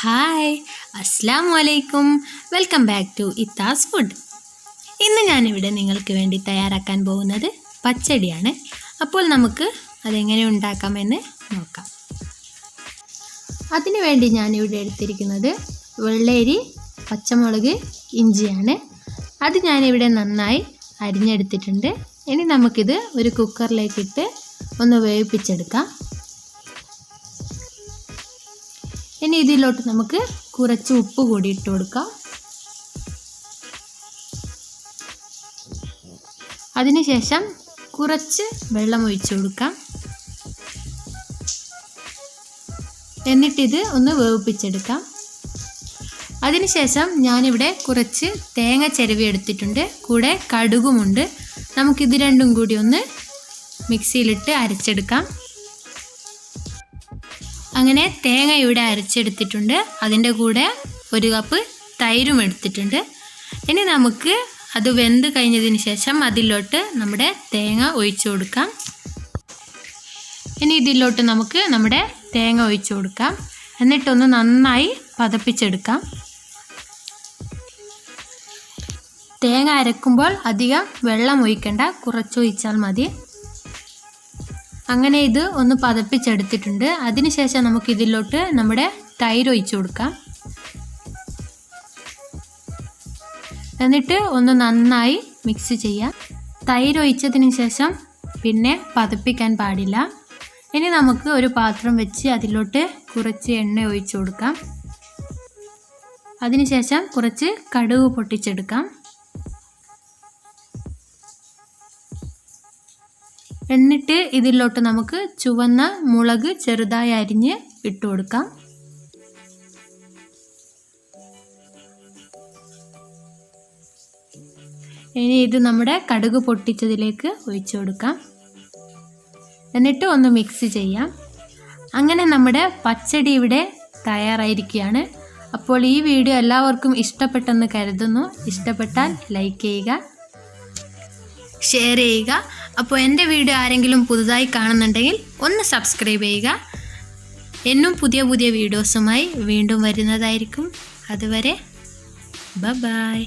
Hi, അസ്സലാമു അലൈക്കും. Welcome back to Itha's food. ഇന്ന് ഞാനിവിടെ നിങ്ങൾക്ക് വേണ്ടി തയ്യാറാക്കാൻ പോകുന്നത് പച്ചടിയാണ്. അപ്പോൾ നമുക്ക് അതെങ്ങനെ ഉണ്ടാക്കാമെന്ന് നോക്കാം. അതിനു വേണ്ടി ഞാനിവിടെ എടുത്തിരിക്കുന്നത് വെള്ളരി, പച്ചമുളക്, ഇഞ്ചിയാണ്. അത് ഞാനിവിടെ നന്നായി അരിഞ്ഞെടുത്തിട്ടുണ്ട്. ഇനി നമുക്കിത് ഒരു കുക്കറിലേക്കിട്ട് ഒന്ന് വേവിപ്പിച്ചെടുക്കാം. ഇനി ഇതിലോട്ട് നമുക്ക് കുറച്ച് ഉപ്പ് കൂടി ഇട്ട് കൊടുക്കാം. അതിനുശേഷം കുറച്ച് വെള്ളം ഒഴിച്ചു കൊടുക്കാം. എന്നിട്ടിത് ഒന്ന് വേവിപ്പിച്ചെടുക്കാം. അതിനുശേഷം ഞാനിവിടെ കുറച്ച് തേങ്ങ ചിരവി എടുത്തിട്ടുണ്ട്, കൂടെ കടുകുമുണ്ട്. നമുക്കിത് രണ്ടും കൂടി ഒന്ന് മിക്സിയിലിട്ട് അരച്ചെടുക്കാം. അങ്ങനെ തേങ്ങ ഇവിടെ അരച്ചെടുത്തിട്ടുണ്ട്. അതിൻ്റെ കൂടെ 1 കപ്പ് തൈരും എടുത്തിട്ടുണ്ട്. ഇനി നമുക്ക് അത് വെന്ത് കഴിഞ്ഞതിന് ശേഷം അതിലോട്ട് നമ്മുടെ തേങ്ങ ഒഴിച്ചു കൊടുക്കാം. ഇനി ഇതിലോട്ട് നമുക്ക് നമ്മുടെ തേങ്ങ ഒഴിച്ചു കൊടുക്കാം. എന്നിട്ടൊന്ന് നന്നായി പതപ്പിച്ചെടുക്കാം. തേങ്ങ അരക്കുമ്പോൾ അധികം വെള്ളം ഒഴിക്കണ്ട, കുറച്ചൊഴിച്ചാൽ മതി. അങ്ങനെ ഇത് ഒന്ന് പതപ്പിച്ചെടുത്തിട്ടുണ്ട്. അതിനുശേഷം നമുക്ക് ഇതിലോട്ട് നമ്മുടെ തൈര് ഒഴിച്ചു കൊടുക്കാം. എന്നിട്ട് ഒന്ന് നന്നായി മിക്സ് ചെയ്യാം. തൈര് ഒഴിച്ചതിന് ശേഷം പിന്നെ പതപ്പിക്കാൻ പാടില്ല. ഇനി നമുക്ക് ഒരു പാത്രം വെച്ച് അതിലോട്ട് കുറച്ച് എണ്ണ ഒഴിച്ചു കൊടുക്കാം. അതിനുശേഷം കുറച്ച് കടുക് പൊട്ടിച്ചെടുക്കാം. എന്നിട്ട് ഇതിലോട്ട് നമുക്ക് ചുവന്ന മുളക് ചെറുതായി അരിഞ്ഞ് ഇട്ട് കൊടുക്കാം. ഇനി ഇത് നമ്മുടെ കടുക് പൊട്ടിച്ചതിലേക്ക് ഒഴിച്ചു കൊടുക്കാം. എന്നിട്ട് ഒന്ന് മിക്സ് ചെയ്യാം. അങ്ങനെ നമ്മുടെ പച്ചടി ഇവിടെ തയ്യാറായിരിക്കുകയാണ്. അപ്പോൾ ഈ വീഡിയോ എല്ലാവർക്കും ഇഷ്ടപ്പെട്ടെന്ന് കരുതുന്നു. ഇഷ്ടപ്പെട്ടാൽ ലൈക്ക് ചെയ്യുക, ഷെയർ ചെയ്യുക. അപ്പോൾ എൻ്റെ വീഡിയോ ആരെങ്കിലും പുതുതായി കാണുന്നുണ്ടെങ്കിൽ ഒന്ന് സബ്സ്ക്രൈബ് ചെയ്യുക. എന്നും പുതിയ പുതിയ വീഡിയോസുമായി വീണ്ടും വരുന്നതായിരിക്കും. അതുവരെ ബൈ.